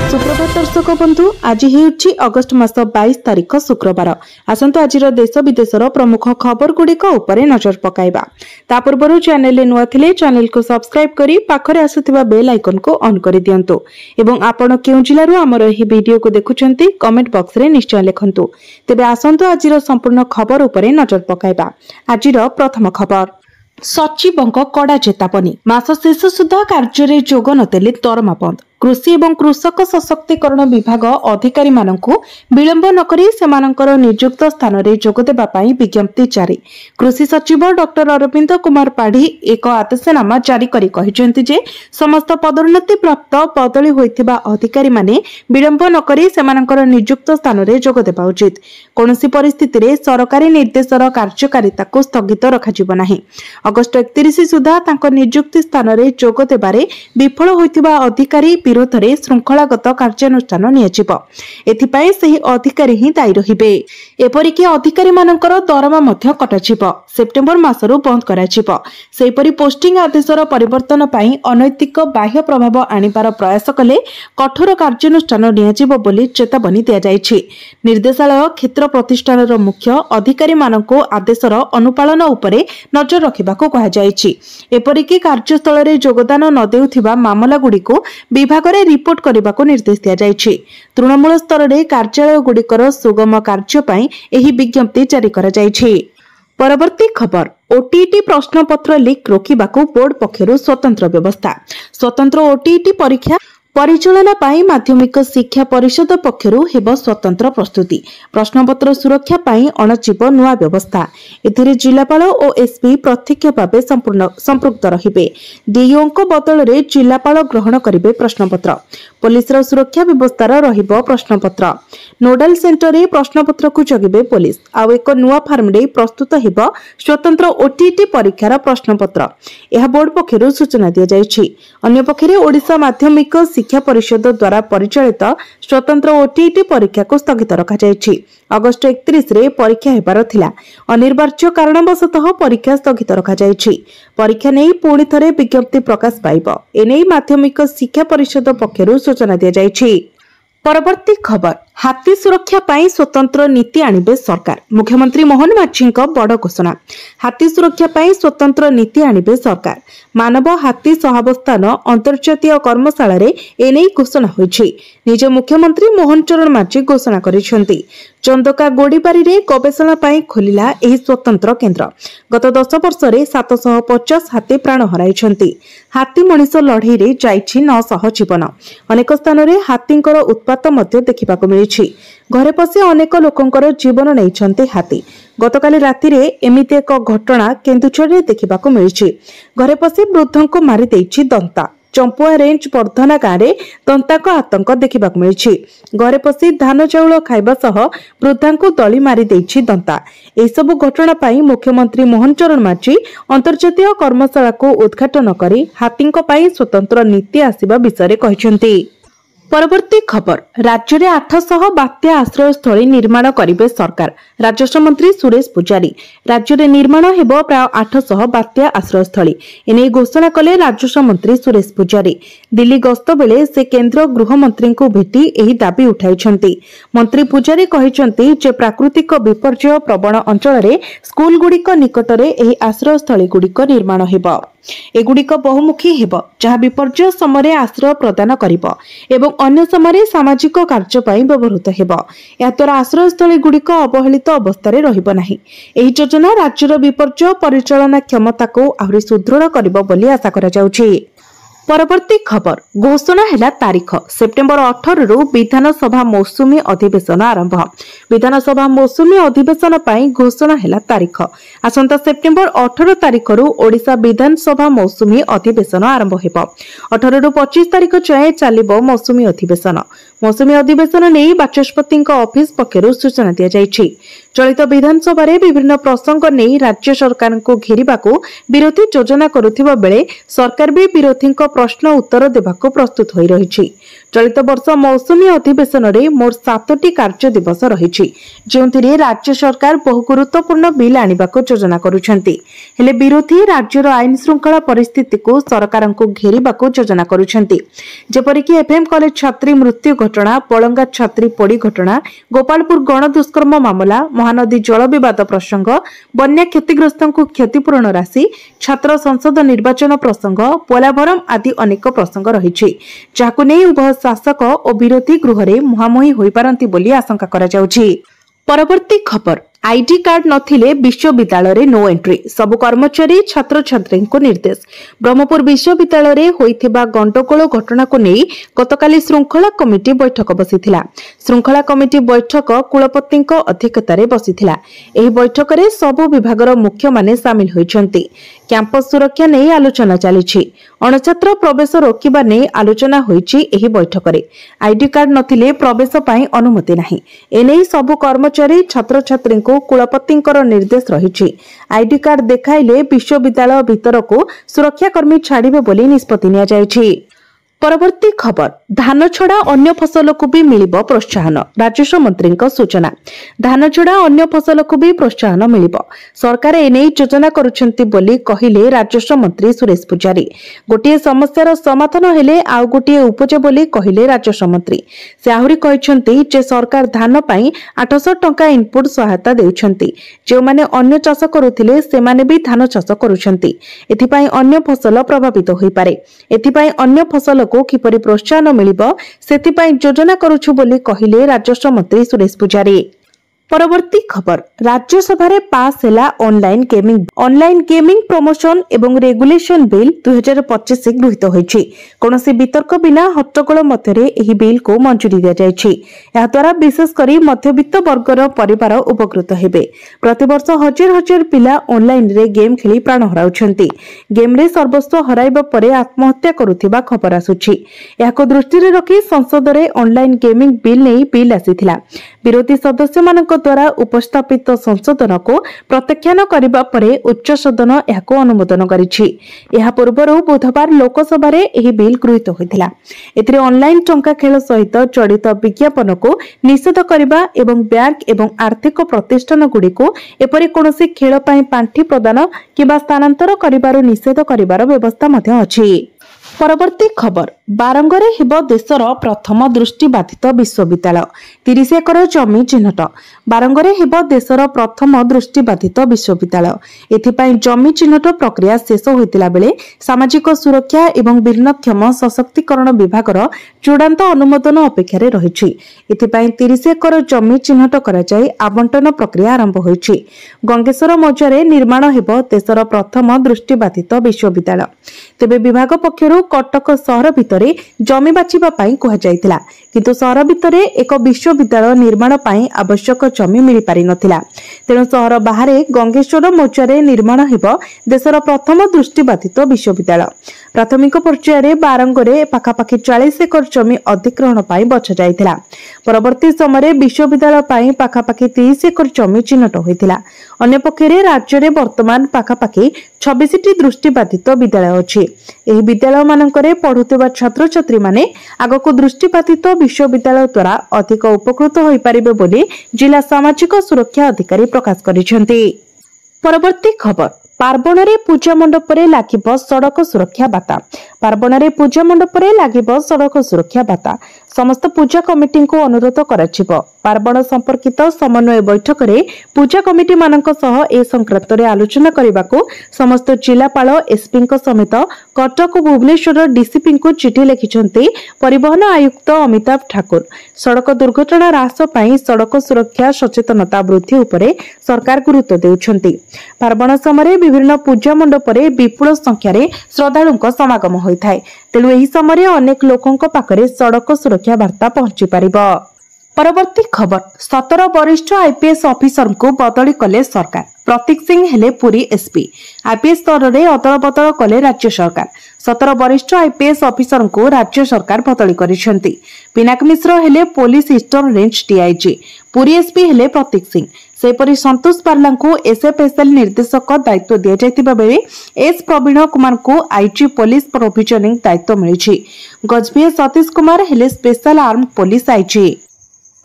सुप्रभात दर्शक बंधु आज हेउछि अगस्ट मास 22 तारिख शुक्रवार। आसंतु आज देश विदेशर प्रमुख खबर गुड़िक उपरे नजर पकाइबा। ता पूर्व चैनल नुआ थिले चैनल को सब्सक्राइब करी पाखरे आसुथिबा बेल आइकन को ऑन करि दियंतु एवं आपण केउ जिल्लारु हमर एही वीडियो को देखुचंती कमेंट बॉक्स रे निश्चय लेखंतु। तेबे आसंतु आज संपूर्ण खबर उपरे नजर पकाइबा। आज प्रथम खबर सचिवଙ୍କ कड़ा चेतावनी मास शेष सुधा कार्य जोग नदेले दरमा बंद। कृषि एवं कृषक सशक्तिकरण विभाग अधिकारी मानकु विलंब नकरी सेमानकर नियुक्त स्थान रे जोग देबा पई विज्ञप्ति जारी। कृषि सचिव डॉक्टर अरविंद कुमार पाढ़ी एक आदेशनामा जारी करी कहिसेंति जे समस्त पदोन्नति प्राप्त बदली होइथिबा अधिकारी माने विलंब नकरी सेमानकर नियुक्त स्थान रे जोग देबा उचित। कोनोसी परिस्थिति रे सरकारी निर्देशर कार्यकारिता को स्थगित रखा जिवो नाही। अगस्ट 31 सुधा तांको नियुक्ति स्थान रे जोग देबारे विफल होइथिबा अधिकारी विरोध में श्रृंखलागत कार्यानुष्ठान नियाजिब। एथिपाई सही अधिकारी ही दायी रहिबे। एपरिकी अधिकारी मानकर दरमा मध्य कटाजिब। सेप्टेम्बर मासरु बंद कराजिब। सेहिपरि पोस्टिंग आदेशर परिवर्तन पई अनैतिक बाह्य प्रभाव आनिबार प्रयास कले कठोर कार्यानुष्ठान नियाजिब बोली चेतावनी दिया जायछि। निर्देशालय क्षेत्र प्रतिष्ठानर मुख्य अधिकारी माननको आदेशर अनुपालन उपरे नजर रखिबाको कहा जायछि। एपरिकी कार्यस्थल रे योगदान न देउथिबा मामला गुडीको विभाग रिपोर्ट करने को निर्देश दिया जायछि। तृणमूल स्तर में कार्यालय गुड़िकर सुगम कार्य पई एही विज्ञप्ति जारी करा जायछि। परवर्ती खबर ओटीईटी प्रश्नपत्र लीक रोकिबाको बोर्ड पक्षरु स्वतंत्र व्यवस्था। स्वतंत्र ओटीईटी परीक्षा परिचालना पाई माध्यमिक शिक्षा परिषद पक्षरु हेब स्वतंत्र प्रस्तुति। प्रश्नपत्र सुरक्षा पाई अणचिब नुआ व्यवस्था। एथिरे जिलापाल और एसपी प्रत्यक्ष भाव संपृक्त रहिबे। डीओ को बदल रे जिलापाल ग्रहण करिवे प्रश्नपत्र। पुलिस सुरक्षा व्यवस्था रहिबो प्रश्नपत्र। नोडाल सेंटर रे प्रश्नपत्र को जगिबे पुलिस। आउ एक नुआ फार्म रे प्रस्तुत हेब स्वतंत्र ओटीईटी परीक्षार प्रश्नपत्र। यह बोर्ड पक्षरु सूचना दिया जायछि। अन्य पक्षरे ओडिशा माध्यमिक शिक्षा परिषद द्वारा परिचालित स्वतंत्र ओटीईटी परीक्षा को स्थगित रखा जायछि। अगस्ट 31 रे परीक्षा हेबार थिला। अनिर्वाच्य कारणवशतः परीक्षा स्थगित रखा जायछि। परीक्षा नै पुणी थरे विज्ञप्ति प्रकाश पाइबो। एनै माध्यमिक शिक्षा परिषद पक्षरु सूचना दिया जायछि। परवर्ती खबर हाथी सुरक्षा पाई स्वतंत्र नीति आनिबे सरकार। मुख्यमंत्री मोहन माझीଙ୍କ बड़ घोषणा। हाथी सुरक्षा पाई स्वतंत्र नीति आनिबे सरकार। मानव हाथी सहावस्थान अंतर्जातीय कर्मशाला रे एनै घोषणा होईछि। निज मुख्यमंत्री मोहन चरण माझी घोषणा करिसेंति। चंदका गोडीबारी रे गवेषणा पाई खोलिला एही स्वतंत्र केंद्र। गत 10 वर्ष रे 750 हाथी प्राण हराइछंती। हाथी मनिष लढई रे जाइछि 900 जीवन। अनेक स्थान रे हाथींकर उत्पात मध्य देखिबाको मिलि घरे पशि अनेक लोकंकर जीवन नहीं हाथी। गतकाली राति रे एमिति एक घटना केन्दुझर रे देखिबाको मिलिछि। घरे पशि वृद्धों को मारी देइछि दंता। चंपुआ रेंज वर्धना गाँव में दंता को आतंक देखिबाको मिलिछि। घरे पशि धान चाउल खाइबा सह वृद्धा को दली मारी देइछि दंता। एही सब घटना पाई मुख्यमंत्री मोहन चरण माझी अंतर्जातीय कर्मशाला को उद्घाटन करी हाथींक पाई स्वतंत्र नीति आसिबा विषय कहिसेंति। परवर्ती खबर राज्य में 800 बात्या आश्रयस्थली निर्माण करिवे सरकार। राजस्व मंत्री सुरेश पुजारी। राज्य में निर्माण हेबो प्राय 800 बात्या आश्रयस्थली। एने घोषणा कले राजस्व मंत्री सुरेश पुजारी। दिल्ली गस्त बेले से केंद्र गृह मंत्री को भेटी एही दाबी उठाइछंती। मंत्री पुजारी कहिसंती जे प्राकृतिक विपर्यय प्रवण अंचल रे स्कूल गुड़िक निकटरे एही आश्रयस्थली गुड़िक निर्माण हेबो। एगुड़िक बहुमुखी हेबो जहा विपर्यय समय आश्रय प्रदान करिबो एवं अन्य समय सामाजिक कार्य पई व्यवहृत हेबो। या द्वारा आश्रयस्थली गुड़िक अवहेलित अवस्था रे रहिबो नाही। एही योजना राज्यर विपर्यय परिचालना क्षमता को आहुरी सुदृढ़ करिबो बोली आशा करा जाउछि। परवर्ती खबर घोषणा हैला तारीख सेप्टेम्बर 18 रु विधानसभा मौसुमी अधिवेशन आरंभ। विधानसभा मौसुमी अधिवेशन पाई घोषणा हैला तारीख आसंता सेप्टेम्बर 18 तारीख रु ओडिशा विधानसभा मौसुमी अधिवेशन आरंभ हेबो। 18 रु 25 तारीख जाए चलिबो मौसुमी अधिवेशन। मौसुमी अधिवेशन नहीं बाचस्पति ऑफिस पक्षरु सूचना दिया जायछि। चलित विधानसभा रे विभिन्न प्रसंग नहीं राज्य सरकार को घेरिबाको विरोधी योजना करुथिबा बेले सरकार भी विरोधी प्रश्न उत्तर देबाको प्रस्तुत होई रहिछि। चलित वर्ष मौसुमी अधिवेशन में मोट 7टी कार्य दिवस रही राज्य सरकार बहु गुरुत्वपूर्ण बिल आने को योजना करुछंती हेले विरोधी राज्यर आईन श्रृंखला परिस्थिति को सरकार को घेरिबा को योजना करुछंती जेपरिक एफएम कॉलेज छात्री मृत्यु घटना पलंगा छात्री पोड़ी घटना गोपालपुर गण दुष्कर्म मामला महानदी जल विवाद प्रसंग बन्या क्षतिग्रस्त को क्षतिपूरण राशि छात्र संसद निर्वाचन प्रसंग पोलाभरम आदि अनेक प्रसंग रही जहां नहीं उभय शासक और विरोधी गृह में मुहांमुही होई पारंती बोली आशंका करा जाउछि। परवर्ती खबर आईडी कार्ड नथिले विश्वविद्यालय रे नो एंट्री सबु कर्मचारी छात्र छात्री को निर्देश। ब्रह्मपुर विश्वविद्यालय रे होइथिबा गंडगोल घटना को नहीं गतकाली श्रृंखला कमिटी बैठक बसिथिला। श्रृंखला कमिटी बैठक कुलपति अध्यक्षता रे बसिथिला। एही बैठक रे सबु विभागर मुख्य माने शामिल होइछंती। कैंपस सुरक्षा नहीं आलोचना चली अणछात्र प्रवेश रोकवा नहीं आलोचना होइछि। एही बैठक रे आईडी कार्ड नथिले प्रवेश पई अनुमति नाही एनै सबु कर्मचारी छात्र छात्री को कुलपतिंकर निर्देश रही आईडी कार्ड देखाइले विश्वविद्यालय भीतर को सुरक्षाकर्मी छाड़िबे बोली निष्पत्ति निया जायछि। परवर्ती खबर धान छड़ा अन्य फसल को भी मिलिबो प्रोत्साहन राजस्व मंत्री सूचना। धान छड़ा अन्य फसल को भी प्रोत्साहन मिलिबो सरकार एने योजना करुछंती बोली कहिले राजस्व मंत्री सुरेश पुजारी। गोटे समस्यार समाधान हेले आउ गोटे उपजे बोली कहिले राजस्व मंत्री। से आहुरी कहिसंती जे सरकार धान पई 800 टंका इनपुट सहायता देउछंती। जे माने अन्य चाष करुथिले से माने भी धान चाष करुछंती। एथि पई अन्य फसल प्रभावित होई पारे। एथि पई अन्य फसल को किपरि प्रोत्साहन मिलिबो सेतिपई योजना करूछु बोली कहिले राजस्व मंत्री सुरेश पुजारी। परवर्ती खबर राज्यसभा रे पास हैला ऑनलाइन गेमिंग प्रमोशन एवं रेगुलेशन बिल 2025 गृहीत होईछि। कोनोसी वितर्क बिना हट्टगोल मध्यरे एही बिल को मंजूरी दिया जायछि। या द्वारा विशेष करी मध्यवित्त वर्गर परिवार उपकृत हेबे। प्रतिवर्ष हजार हजार पिला ऑनलाइन रे गेम खेली प्राण हराउछंती। गेम रे सर्वस्व हराइबा परे आत्महत्या करुथिबा खबर आसुछि। याको दृष्टि रे रखी संसद रे ऑनलाइन गेमिंग बिल नै बिल आसीथिला। विरोधी सदस्य मानक द्वारा उपस्थापित संशोधन को प्रत्याख्यान करने परे उच्च सदन यहाको अनुमोदन करिछि। यहा पूर्व बुधवार लोकसभा रे एही बिल गृहीत होइथिला। एथिरे ऑनलाइन टंका खेल सहित जड़ित विज्ञापन को निषेध करबा एवं बैंक एवं आर्थिक प्रतिष्ठान गुडी को एपरि कोनोसी खेल पई पांठी प्रदान किबा स्थानांतर करिबारो निषेध करिबारो व्यवस्था मध्ये अछि। परवर्ती खबर बारंगरे हेबो देशर प्रथम दृष्टिबाधित विश्वविद्यालय 30 एकर जमी चिन्हट। बारंगरे हेबो देशर प्रथम दृष्टिबाधित विश्वविद्यालय। एथिपाई जमी चिन्हट प्रक्रिया शेष होइतिला बेले सामाजिक सुरक्षा एवं भिन्नक्षम सशक्तिकरण विभागर चूड़ांत अनुमोदन अपेक्षा रे रहिछि। एथिपाई 30 एकर जमी चिन्हट करा जाय आवंटन प्रक्रिया आरंभ होइछि। गंगेश्वर मौजारे निर्माण हेबो देशर प्रथम दृष्टिबाधित विश्वविद्यालय। तेबे विभाग पक्षरु कटक सहर भितरे जमी बाछिबा पई कहा जायतिला किंतु सहर भितरे एक विश्वविद्यालय निर्माण पई आवश्यक जमी मिली पारि नथिला। तेणु सहर बाहरे गंगेश्वर मोर्चारे निर्माण हेबो देशर प्रथम दृष्टिबाधित विश्वविद्यालय। प्राथमिक पर्याୟରେ बारंगरे पाखापाखि 40 एकर जमी अधिग्रहण पई बछा जायतिला। परवर्ती समय विश्वविद्यालय पई पाखापाखि 30 एकर जमी चिन्हट होइतिला। अन्य पक्षरे राज्य रे वर्तमान पाखापाखि 26टी दृष्टिबाधित विद्यालय अछि। एही विद्यालय मानकरे पढुतबा छात्र छात्री माने आगको दृष्टिबाधित विश्वविद्यालय द्वारा अधिक उपकृत होई परिबे बोली जिला सामाजिक सुरक्षा अधिकारी प्रकाश करिसेंती। परवर्ती खबर पार्वण रे पूजा मंडप रे लागिब सड़क सुरक्षा बाता। पार्वण रे पूजा मंडप रे लागिब सड़क सुरक्षा बाता। समस्त पूजा कमिटी को अनुरोध कराजिबो। पार्वण संपर्कित समन्वय बैठक रे पूजा कमिटी मानक सह ए संक्रांत रे आलोचना करबाको समस्त जिलापाल एसपी समेत कटक भुवनेश्वर डीसीपी को चिठी लिखिछंती परिवहन आयुक्त अमिताभ ठाकुर। सड़क दुर्घटना ह्रास पई सड़क सुरक्षा सचेतनता वृद्धि उपरे सरकार गुरुत्व देउछंती। पार्वण समय विभिन्न पूजा मंडप रे विपुल संख्या रे श्रद्धालुक समागम होइथाय। तेणु एही समय अनेक लोकंक पाखरे सड़क सुरक्षा वार्ता पहुंची पारिबो। परवर्ती खबर 17 वरिष्ठ आईपीएस ऑफिसर को बदली कले सरकार। प्रतीक सिंह हेले पुरी एसपी। आईपीएस स्तर में अदल बदल कले राज्य सरकार। 17 वरिष्ठ आईपीएस ऑफिसर को राज्य सरकार बदली करिसेंती। पिनाक मिश्र हेले police eastern range DIG. Puri SP हेले प्रतीक सिंह। सेपरि संतोष पार्ला को एसएफएसएल निर्देशक दायित्व दिया जायतिबा बेले एस प्रवीण कुमार को आईजी पुलिस प्रोविजनिंग दायित्व मिली। गजभिया सतीश कुमार हेले स्पेशल आर्म पुलिस आईजी।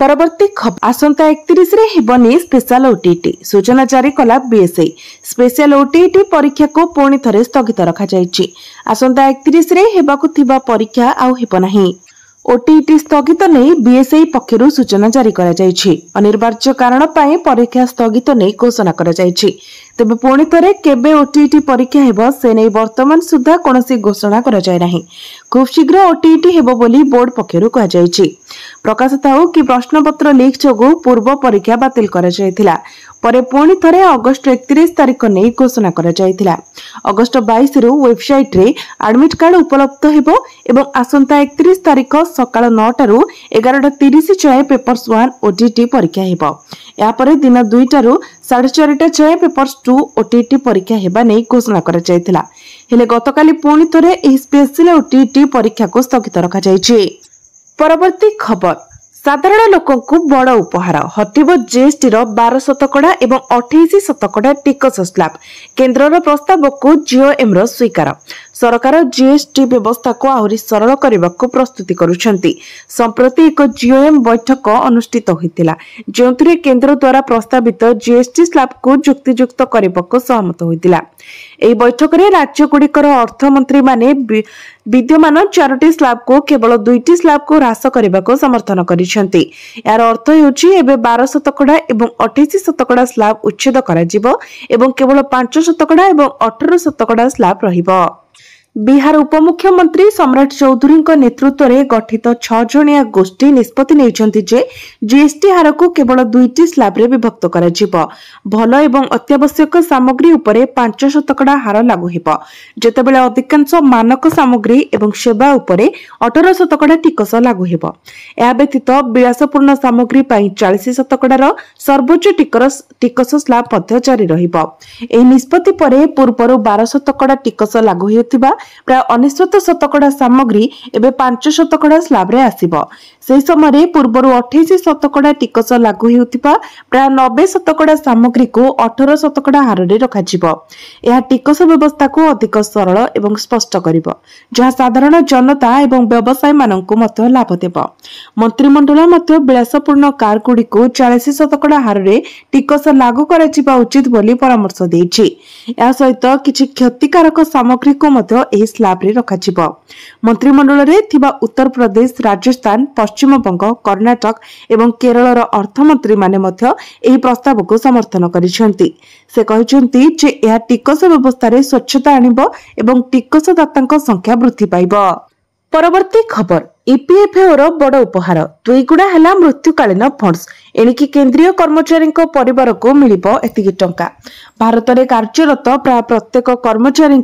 परवर्ती खबर आसंता 31 रे हेबनी स्पेशल ओटीटी सूचना जारी कला बीएसई। स्पेशल ओटीटी परीक्षा को पुणी थरे स्थगित रखा जायछि। आसंता 31 रे हेबाकु थिबा परीक्षा आउ हेब नाही। ओटीटी स्थगित नहीं बीएसई पक्षरु सूचना जारी करा जायछि। अनिवार्य कारण पई परीक्षा स्थगित नहीं घोषणा करा जायछि। तेबे पुणी थरे केबे ओटीटी परीक्षा हेबो से नै वर्तमान सुद्धा कोनोसी घोषणा करा जाय नाही। खूब शीघ्र ओटीटी हेबो बोली बोर्ड पक्षरु कहा जायछि। प्रकाश थाउ कि प्रश्नपत्र लीक जोगु पूर्व परीक्षा बातिल करा जायथिला। परे पुणी थरे अगस्त 31 तारिख नै घोषणा करा जायथिला। अगस्त 22 रु वेबसाइट रे एडमिट कार्ड उपलब्ध हेबो एवं आसंता 31 तारिख सकाळ 9 रु 11:30 जाय पेपर्स 1 ओटीटी परीक्षा हेबो। या परे दिन 2 रु 4:30 जाय पेपर्स 2 ओटीटी परीक्षा हेबा नै घोषणा करा जायथिला। हेले गतकाली पुणी थरे एही स्पेशल ओटीटी परीक्षा को स्थगित रखा जायछि। परवर्ती खबर साधारण लोकों को बड़ उपहार हटिबो जीएसटी रो 12 शतकड़ा एवं 28 शतकड़ा टिकस स्लैब। केंद्र प्रस्ताव को जीओएम रो स्वीकार। सरकार जीएसटी व्यवस्था को आहुरी सरल करने को प्रस्तुति करुछंती। संप्रति एक जीओएम बैठक अनुष्ठित होइतिला जोंतरे केंद्र द्वारा प्रस्तावित जीएसटी स्लैब को युक्तियुक्त करने को सहमत होइतिला। एही बैठक रे राज्य गुड़िकर अर्थमंत्री माने विद्यमान 4टी स्लैब को केवल 2टी स्लैब को ह्रास करने को समर्थन करिसेंती। यार अर्थ हेउची एबे 12 शतकड़ा एवं 28 शतकड़ा स्लैब उच्छेद करा जिवो एवं केवल 5 शतकड़ा एवं 18 शतकड़ा स्लैब रहिबो। बिहार उपमुख्यमंत्री सम्राट चौधरी नेतृत्व में गठित 6 जणिया गोष्ठी निष्पत्ति नेइछंती जे जीएसटी हार को केवल 2टी स्लैब रे विभक्त करा जिवो। भल एवं अत्यावश्यक सामग्री उपरे 5 शतकड़ा हार लागू हेबो जेतेबेले अधिकांश मानक सामग्री एवं सेवा उपरे 18 शतकड़ा टिकस लागू हेबो। या व्यतीत विलासपूर्ण सामग्री पई 40 शतकड़ार सर्वोच्च टिकस स्लैब मध्य जारी रहिबो। एही निष्पत्ति परे पूर्वरु 12 शतकड़ा टिकस लागू हेउथिबा प्राय 19 शतकड़ा सामग्री एबे 5 शतकड़ा स्लैब रे आसीबो। से समय पूर्वरु 28 शतकड़ा टिकस लागू हेउथिबा प्राय 90 शतकड़ा सामग्री को 18 शतकड़ा हार रे रखा जिवो। यह टिकस व्यवस्था को अधिक सरल एवं स्पष्ट करिवो जहा साधारण जनता एवं व्यवसायी माननकु मध्य लाभ देबो। मंत्रिमंडल मध्य विलासपूर्ण कार गुडी को 40 शतकड़ा हार रे टिकस लागू करा जिबा उचित बोली परामर्श देछि। या सहित किछि क्षतिकारक सामग्री को मध्य एही स्लैब रे रखा जिवो। मंत्रिमंडल रे थिबा उत्तर प्रदेश, राजस्थान, पश्चिम बंग, कर्नाटक एवं केरल अर्थमंत्री माने मध्य एही प्रस्ताव को समर्थन करिसेंती। से कहिसेंती जे एहा टिकस व्यवस्था रे स्वच्छता आनिबो एवं टिकसदातांक संख्या वृद्धि पाइबो। परवर्ती खबर ईपीएफओ रो बड़ उपहार दुईगुणा हैला मृत्युकालीन फंड्स। एणिकी केंद्रीय कर्मचारी परिवार को मिलिबो एतिकी टंका। भारत में कार्यरत प्राय प्रत्येक कर्मचारी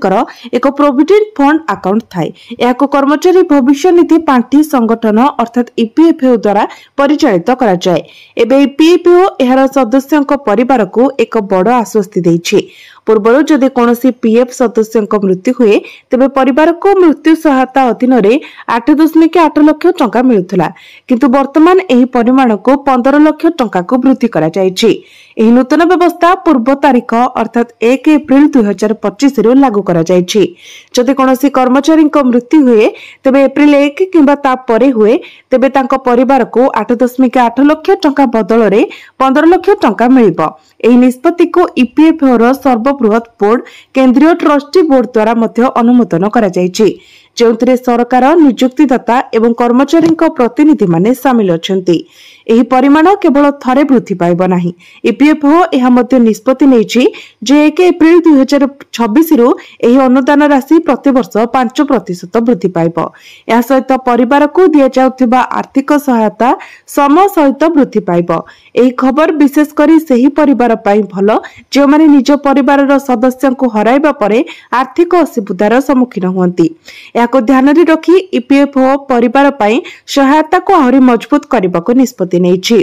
एक प्रोविडेंट फंड अकाउंट थाए। याको कर्मचारी भविष्य निधि पांठी संगठन अर्थात ईपीएफओ द्वारा परिचालित करा जाय। एबे ईपीएफओ एहार सदस्यों परिवार को एक बड़ आश्वस्ति देछि। पूर्व जदि कोनोसी पीएफ सदस्यों मृत्यु हुए तेबे परिवार को मृत्यु सहायता अधीन रे 8.8 लाख टंका मिलुथला किंतु वर्तमान एही परिमाण को 15 लाख टंका को वृद्धि करा जायछि। एही नूतन व्यवस्था पूर्व तारीख अर्थात 1 एप्रिल 2025 रु लागू करा जायछि। जदि कोनोसी कर्मचारी मृत्यु हुए तेबे एप्रिल 1 किंबा ता परे हुए तेबे तांको परिवार को 8.8 लाख टंका बदल रे 15 लाख टंका मिलिबो। एही निष्पत्ति को ईपीएफओ रो सर्वबृहत बोर्ड केंद्रीय ट्रस्टी बोर्ड द्वारा मध्य अनुमोदन करा जायछि जोंतरे सरकार नियुक्तिदाता एवं कर्मचारी प्रतिनिधि माने सामिल अछंती। एही परिमाण केवल थरे वृद्धि पाइब नाही। ईपीएफओ एहा मध्य निष्पत्ति नेछि जे 1 एप्रिल 2026 रु एही अनुदान राशि प्रति वर्ष 5% वृद्धि पाइब। या सहित परिवार को दिया जाउथिबा आर्थिक सहायता समय सहित वृद्धि पाइब। एही खबर विशेष करी सेही परिवार पई भलो जे माने निज परिवारर सदस्यों को हराइबा परे आर्थिक असुविधार सम्मुखीन हुअंती। याको ध्यान रे रखी ईपीएफओ परिवार पई सहायता को आहुरी मजबूत करबा को निष्पत्ति नेछि।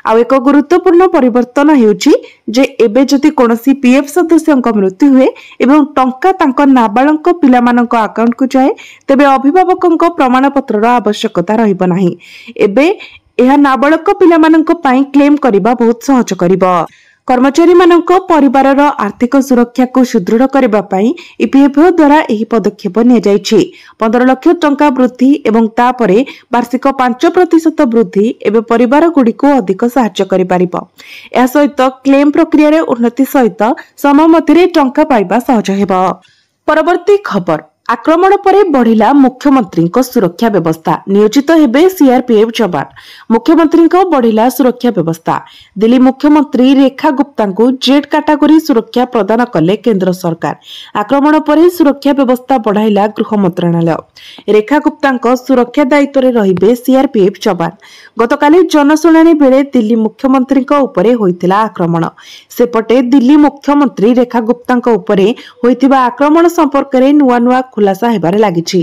आ एक गुरुत्वपूर्ण परिवर्तन हेउछि जे एबे जति कोनोसी पीएफ सदस्यों मृत्यु हुए एवं टंका तांको नाबालक पिलामानक अकाउंट को जाए तेबे अभिभावकक प्रमाण पत्रर आवश्यकता रहिबो नाही। एबे एहा नाबालक पिलामानक पई क्लेम करबा बहुत सहज करिबो। कर्मचारी मानक परिवारर आर्थिक सुरक्षा को सुदृढ़ करबा पई ईपीएफओ द्वारा एही पदक्षेप निया जायछि। 15 लाख टंका वृद्धि एवं तापरे वार्षिक 5% वृद्धि एवं परिवार गुडी को अधिक सहायता करि परिबो। या सहित क्लेम प्रक्रिया रे उन्नति सहित समय मध्य टंका पाइबा सहज हेबो। परवर्ती खबर आक्रमण परे बढ़िला मुख्यमंत्री सुरक्षा व्यवस्था नियोजित हेबे सीआरपीएफ जवान। मुख्यमंत्री बढ़िला सुरक्षा व्यवस्था। दिल्ली मुख्यमंत्री रेखा गुप्ता को जेड कैटेगरी सुरक्षा प्रदान कले केंद्र सरकार। आक्रमण परे सुरक्षा व्यवस्था बढ़ाइला गृह मंत्रालय। रेखा गुप्ता सुरक्षा दायित्व में रहिबे सीआरपीएफ जवान। गतकाली जनशुणाणी बेले दिल्ली मुख्यमंत्री उपरे होइतिला आक्रमण। सेपटे दिल्ली मुख्यमंत्री रेखा गुप्ता उपरे होइतिबा आक्रमण संपर्क में नुआ खुलासा हेबारे लागिछि।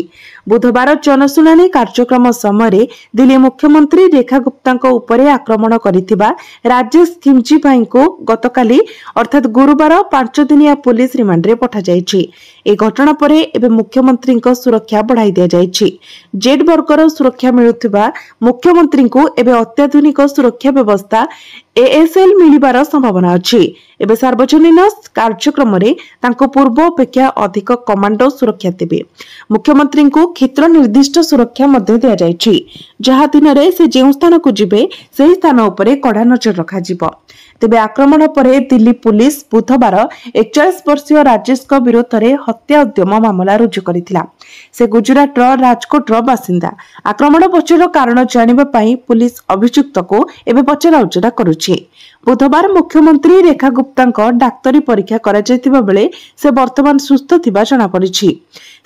बुधवार जनशुणाणी कार्यक्रम समय दिल्ली मुख्यमंत्री रेखा गुप्ता उपरे आक्रमण करिथिबा राजेश खिमजी भाई को गतकाली अर्थात गुरुवार 5 दिनिया पुलिस रिमांड रे पठा जायछि। ए घटना परे एबे मुख्यमंत्री सुरक्षा बढ़ाई दिया जायछि। जेड वर्गर सुरक्षा मिलुथिबा मुख्यमंत्री को एबे अत्याधुनिक सुरक्षा व्यवस्था एएसएल मिलिबार संभावना अछि। एबे सार्वजनिक कार्यक्रम रे तांको पूर्व अपेक्षा अधिक कमांडो सुरक्षा देबे। मुख्यमंत्री को क्षेत्र निर्दिष्ट सुरक्षा मध्य दिया जायछि। जहा दिन रे से जेउ स्थान को जिबे सेही स्थान उपरे कड़ा नजर रखा जिवो। तेबे आक्रमण परे दिल्ली पुलिस बुधवार 41 वर्षीय राजेश को विरोध में हत्या उद्यम मामला रुजु करिथिला। से गुजरात राजकोट बासिंदा। आक्रमण पछर कारण जानिबा पई पुलिस अभियुक्त को एबे पचरा उचरा करुछि। बुधवार मुख्यमंत्री रेखा गुप्ता डाक्तरी परीक्षा करा जायतिबा बेले से वर्तमान सुस्थ थिबा जणा पड़िछि।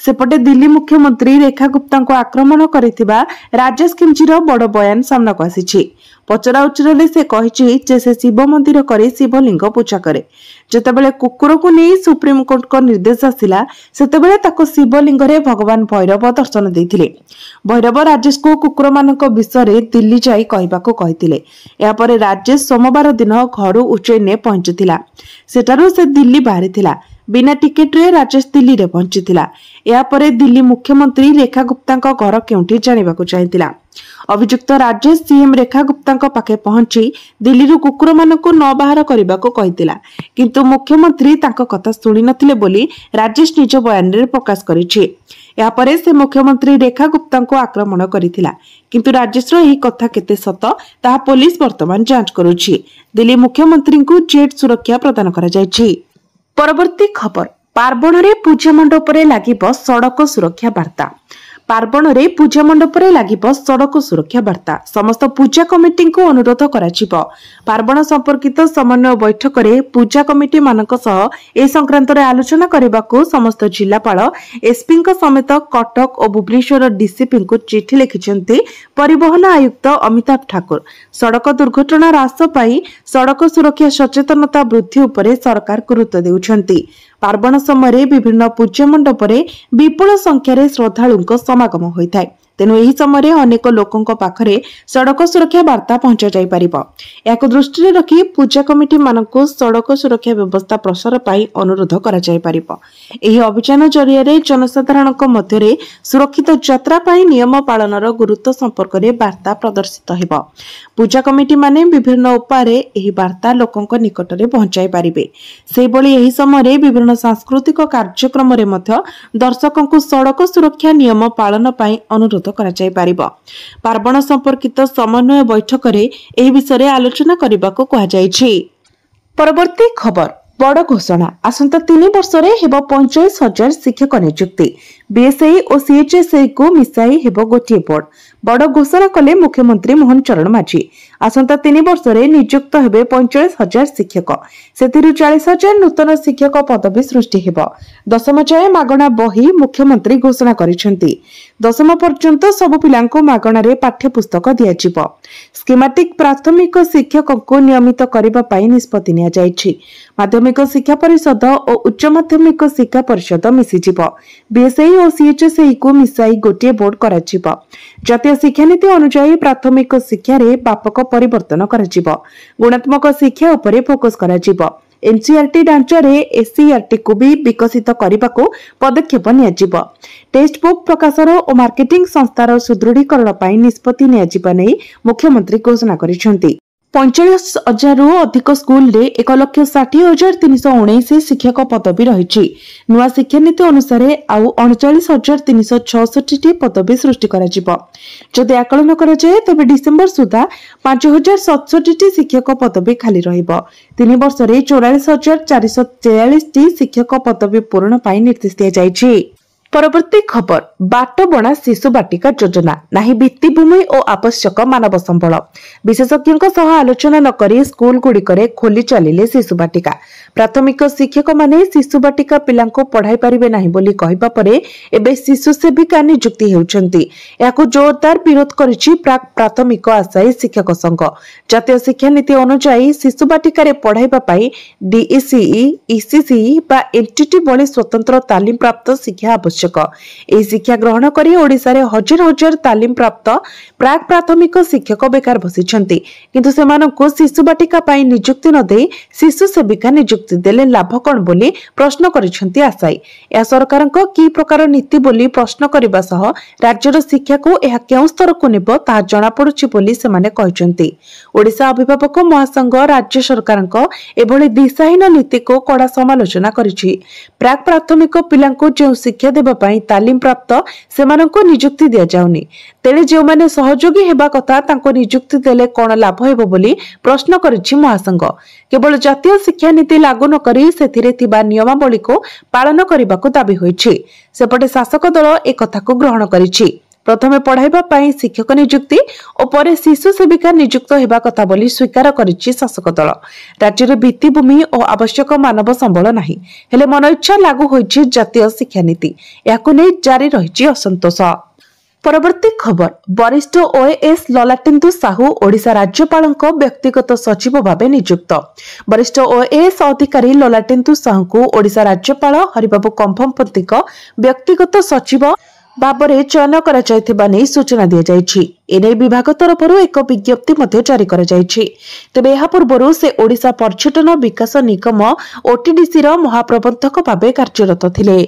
सेपटे दिल्ली मुख्यमंत्री रेखा गुप्ता को आक्रमण करिथिबा राजेश खिमजीर बड़ बयान सामना को आसीछि। पचरा उचरा से कहिछि जे से शिव मंदिर करे शिवलिंग पूजा करे। जेतेबेले कुकुर को नहीं सुप्रीम कोर्ट को निर्देश आसिला सेतेबेले ताको शिवलिंग रे भगवान भैरव दर्शन देथिले। भैरव राजेश को कुकुर मानक विषय रे दिल्ली जाई कहबाको कहिथिले। या परे राजेश सोमवार दिन घरु उज्जैन पहुंचीथिला। सेटारु से दिल्ली बाहरिथिला। बिना टिकेट रे राजेश दिल्ली रे पहुंचीथिला। या परे दिल्ली मुख्यमंत्री रेखा गुप्ता घर केउठी जानिबाको चाहिथिला। अभियुक्त राजेश सीएम रेखा गुप्ता पाखे पहुंची दिल्ली कुकुर मानक न बाहर करने को कहितिला। किंतु मुख्यमंत्री तांको कथा सुनी नथिले बोली राजेश निज बयान रे प्रकाश करिछि। या परे से मुख्यमंत्री रेखा गुप्ता को आक्रमण करिथिला। किंतु राजेश रो एही कथा केते सत ताहा पुलिस वर्तमान जांच करुछि। दिल्ली मुख्यमंत्री को जेड सुरक्षा प्रदान करा जायछि। परवर्ती खबर पार्वण रे पूजा मंडप रे लागिबो सड़क सुरक्षा वार्ता। पार्वण रे पूजा मंडप रे लागिबो सड़क सुरक्षा वार्ता। समस्त पूजा कमिटी को अनुरोध कराजिबो। पार्वण संपर्कित समन्वय बैठक रे पूजा कमिटी मानक सह ए संक्रांत रे आलोचना करबाको समस्त जिल्लापाल एसपी समेत कटक और भुवनेश्वर डीसीपी को चिठी लिखिछन्ती परिवहन आयुक्त अमिताभ ठाकुर। सड़क दुर्घटना ह्रास पाई सड़क सुरक्षा सचेतनता वृद्धि उपरे सरकार गुरुत्व देउछन्ती। पार्वण समय विभिन्न पूजा मंडप रे विपुल संख्यार श्रद्धालुंक समागम होइथाय। तेणु एही समय अनेक लोकों पाखरे सड़क सुरक्षा वार्ता पहुंचा जाई परिबो। याको दृष्टि रखी पूजा कमिटी मानकु सड़क सुरक्षा व्यवस्था प्रसार पाई अनुरोध करा जाई परिबो। एही अभियान जरिया रे जनसाधारणक मध्यरे सुरक्षित यात्रा पाई नियम पालनर गुरुत्व संपर्क रे वार्ता प्रदर्शित हेबो। पूजा कमिटी माने विभिन्न उपाय रे एही वार्ता लोकों निकट रे पहुंचाई परिबे। सेही बळी एही समय विभिन्न सांस्कृतिक कार्यक्रम रे मध्य दर्शकों सड़क सुरक्षा नियम पालन पाई अनुरोध करा जाई परिबो। पार्वण संपर्कित समन्वय बैठक रे एही विषय आलोचना करबाको कहा जायछि। परवर्ती खबर बड़ घोषणा आसंता 3 वर्ष रे हेबो 45,000 शिक्षक नियुक्ति। बीएसई और सीएचएसई को मिसाई हेबो गोटिए बोर्ड। बड़ घोषणा कले मुख्यमंत्री मोहन चरण माझी। आसंता 3 वर्ष रे नियुक्त हेबे 45,000 शिक्षक। सेतिरु 40,000 नूतन शिक्षक पदवी सृष्टि हेबो। दशम जाय मागणा बही मुख्यमंत्री घोषणा करिसेंती। दशम पर्यंत सब पिलांको मागणा रे पाठ्य पुस्तक दिया जिवो। स्कीमेटिक प्राथमिक शिक्षक को नियमित करिबा पई निष्पत्ति निया जायछि। माध्यमिक शिक्षा परिषद और उच्च माध्यमिक शिक्षा परिषद मिसी जिवो। बीएसई और सीएचएसई को मिसाई गोटिए बोर्ड करा जिवो। जातीय शिक्षा नीति अनुसार प्राथमिक शिक्षा रे व्यापक परिवर्तन करा जिवो। गुणात्मक शिक्षा उपरे फोकस करा जिवो। एनसीईआरटी ढांचा रे एससीईआरटी को भी विकसित करने को पदक्षेप नियाजिबो। टेक्स्ट बुक प्रकाशन और मार्केटिंग संस्थार सुदृढ़ीकरण पाई निष्पत्ति नियाजिबा नै मुख्यमंत्री घोषणा करिसेंती। 45,000 रु अधिक स्कूल रे 1,60,319 शिक्षक पदवी रही। नुआ शिक्षा नीति अनुसार आउ 39,366 पदवी सृष्टि जदि आकलन कराए तेज डिसेम्बर सुधा 5,067 शिक्षक पदवी खाली रन वर्ष 44,443 शिक्षक पदवी पूरण निर्देश दी। परवर्ती खबर बाट बणा शिशु बाटिका योजना नाही भित्तिभूमि और आवश्यक मानव संबल। विशेषज्ञों आलोचना नक स्कूल गुड़िकरे खोली चलिले शिशु बाटिका। प्राथमिक शिक्षक माने शिशु बाटिका पिलांको पढ़ाई पारिबे नाही बोली कहिबा परे एबे शिशु सेविका नियुक्ति हेउचंती। याकु जोरदार विरोध करिछि प्राक प्राथमिक आशायी शिक्षक संघ। जातीय शिक्षा नीति अनुसार शिशु बाटिका पढ़ाइबा पई डीईसीई, ईसीसीई बा एनटीटी भली स्वतंत्र तालीम प्राप्त शिक्षा शिक्षा ग्रहण करी ओडिशा रे हजार हजार तालीम प्राप्त प्राक प्राथमिक शिक्षक बेकार बसिछंती किंतु सेमानंको शिशु बाटिका पई नियुक्ति न दे शिशु सेविका नियुक्ति देले लाभ कोन बोली प्रश्न करिछंती आशाई। या सरकारंको की प्रकार नीति बोली प्रश्न करबा सह राज्यर शिक्षा को एहा केउ स्तर को नेबो ता जणा पडुछि बोली सेमाने कहिछंती। ओडिशा अभिभावक महासंघ राज्य सरकारंको एभली दिशाहीन नीति को कड़ा समालोचना करिछि। प्राक प्राथमिक पिलांको जे शिक्षा देबा तालीम प्राप्त सेमानंको नियुक्ति दिया जाउनी तेले जे माने सहयोगी हेबा कथा तांको नियुक्ति देले कोन लाभ हेबो बोली प्रश्न करिछि महासंघ। केवल जातीय शिक्षा नीति लागू न करी सेथिरे थिबा नियमावली को पालन करबाको दाबी होइछि। सेपटे शासक दल ए कथा को ग्रहण करिछि। प्रथमे पढ़ाइबा पई शिक्षक नियुक्ति और परे शिशु सेविका नियुक्त हेबा कथा बोली स्वीकार करिछि शासक दल। राज्य रे भित्तिभूमि और आवश्यक मानव संबल नाही हेले मन इच्छा लागू होइछि जातीय शिक्षा नीति। याकु नै जारी रहिछि असंतोष। परवर्ती खबर वरिष्ठ ओएएस ललाटेन्दु साहू ओडिशा राज्यपालଙ୍କ व्यक्तिगत सचिव भावे नियुक्त। वरिष्ठ ओएएस अधिकारी ललाटेन्दु साहू को ओडिशा राज्यपाल हरिबाबू कंभमपतिक व्यक्तिगत सचिव भाବରେ चयन करा जायथिबा नै सूचना दिया जायछि। एनै विभाग तरफरु एक विज्ञप्ति मध्ये जारी करा जायछि। तबे एहा पूर्वरु से ओडिशा पर्यटन विकास निगम ओटीडीसी रो महाप्रबंधक भावे कार्यरत थिले।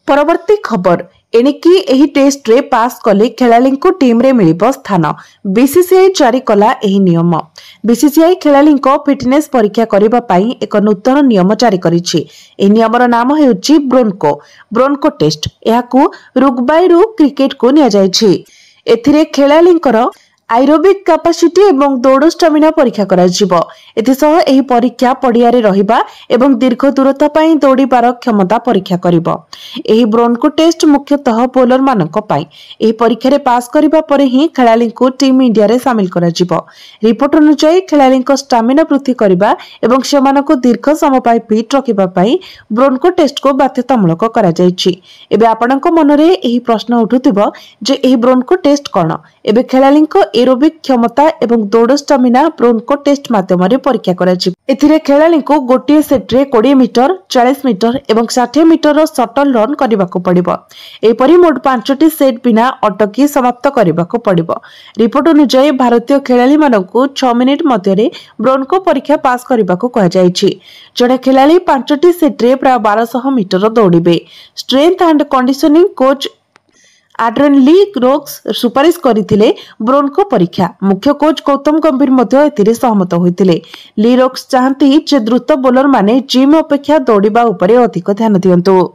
परवर्ती खबर एणिकी एही टेस्ट रे पास कले खेलाड़ी को टीम रे मिलिबो स्थान। बीसीसीआई जारी कला एही नियम। बीसीसीआई खेलाड़ी को फिटनेस परीक्षा करिबा पई एक नूतन नियम जारी करिछि। एही नियमर नाम हेउछि ब्रोन्को टेस्ट। एहाकू रुग्बाईरू क्रिकेट को निया जायछि। एथिरे खेलाड़ींकर आयरोबिक कैपेसिटी एवं दौड़ स्टामिना परीक्षा कराजिबो। एथिसह एही परीक्षा पडियारे रहिबा एवं दीर्घ दूरता पई दौड़ीबार क्षमता परीक्षा करिबो। एही ब्रोन्को टेस्ट मुख्यतः बोलर मानक पई। एही परीक्षा रे पास करिबा परे ही खेलाड़ी को टीम इंडिया रे शामिल कराजिबो। रिपोर्ट अनुसार खेलाड़ी को स्टामिना वृद्धि करिबा एवं सेमानको दीर्घ समय पई फिट रखिबा पई ब्रोन्को टेस्ट को बाध्यतामूलक करा जायछि। एबे आपणको मनरे एही प्रश्न उठुतिबो जे एही ब्रोन्को टेस्ट कोन। एबे खेलाड़ी को एरोबिक क्षमता एवं दौड़ स्टामिना ब्रोन्को टेस्ट माध्यम परीक्षा कराजिबो। एथिरे खेलाड़ी को गोटे सेट रे 20 मीटर, 40 मीटर एवं 60 मीटर शटल रन करबाको पड़िबो। एपरि मोट 5टी सेट बिना अटकी समाप्त करबाको पड़िबो। रिपोर्ट अनुसार भारतीय खेलाड़ी मानकु 6 मिनिट मध्यरे ब्रोन्को परीक्षा पास करबाको कहा जायछि। जड़े खेलाड़ी 5टी सेट रे प्राय 1200 मीटर दौड़िबे। Strength and conditioning coach Adrian Le Roux सुपारिश करथिले ब्रोन्को परीक्षा। मुख्य कोच गौतम गंभीर मध्ये एथिरे सहमत होइथिले। ली रोक्स चाहंती जे द्रुत बोलर माने जिम अपेक्षा दौड़िबा उपरे अधिक ध्यान दियंतु।